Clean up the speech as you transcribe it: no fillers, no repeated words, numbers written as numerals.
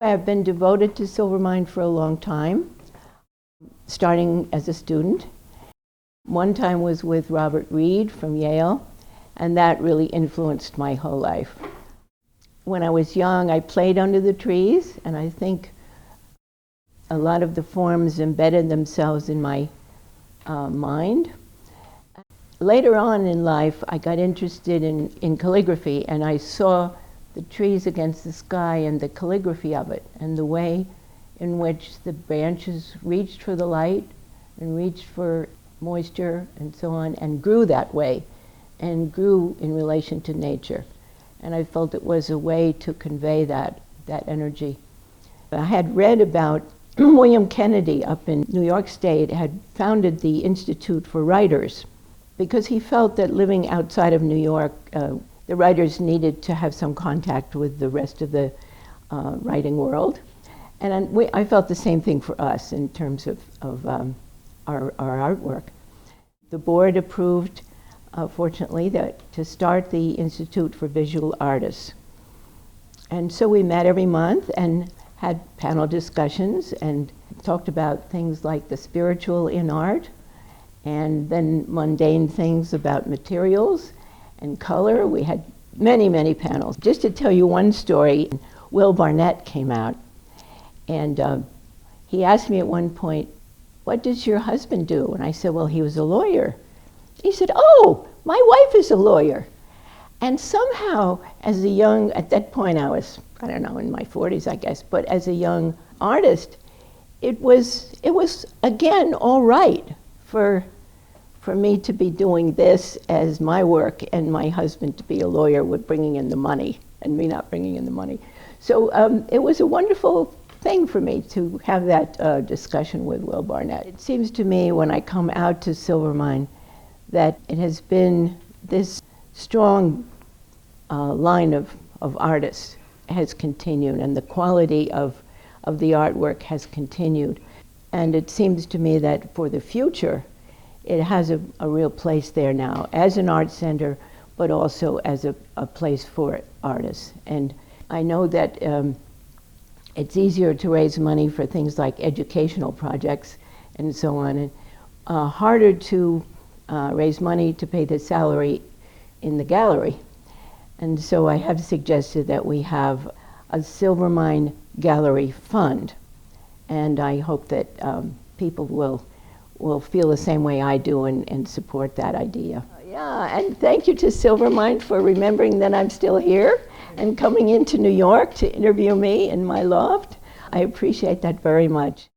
I have been devoted to Silvermine for a long time, starting as a student. One time was with Robert Reed from Yale, and that really influenced my whole life. When I was young, I played under the trees, and I think a lot of the forms embedded themselves in my mind. Later on in life, I got interested in calligraphy, and I saw the trees against the sky and the calligraphy of it, and the way in which the branches reached for the light and reached for moisture and so on, and grew that way, and grew in relation to nature. And I felt it was a way to convey that energy. I had read about William Kennedy up in New York State had founded the Institute for Writers because he felt that living outside of New York, the writers needed to have some contact with the rest of the writing world. And I felt the same thing for us in terms of our artwork. The board approved, fortunately, to start the Institute for Visual Artists. And so we met every month and had panel discussions and talked about things like the spiritual in art, and then mundane things about materials and color. We had many, many panels. Just to tell you one story, Will Barnett came out, and he asked me at one point, "What does your husband do?" And I said, "Well, he was a lawyer." He said, "Oh, my wife is a lawyer." And somehow, at that point I was, I don't know, in my 40s, I guess, but as a young artist, it was again all right for me to be doing this as my work and my husband to be a lawyer with bringing in the money and me not bringing in the money. So it was a wonderful thing for me to have that discussion with Will Barnett. It seems to me when I come out to Silvermine that it has been this strong line of artists has continued, and the quality of the artwork has continued. And it seems to me that for the future, it has a real place there now as an art center, but also as a place for artists. And I know that it's easier to raise money for things like educational projects and so on, and harder to raise money to pay the salary in the gallery. And so I have suggested that we have a Silvermine Gallery Fund, and I hope that people will feel the same way I do and support that idea. Yeah, and thank you to Silvermine for remembering that I'm still here and coming into New York to interview me in my loft. I appreciate that very much.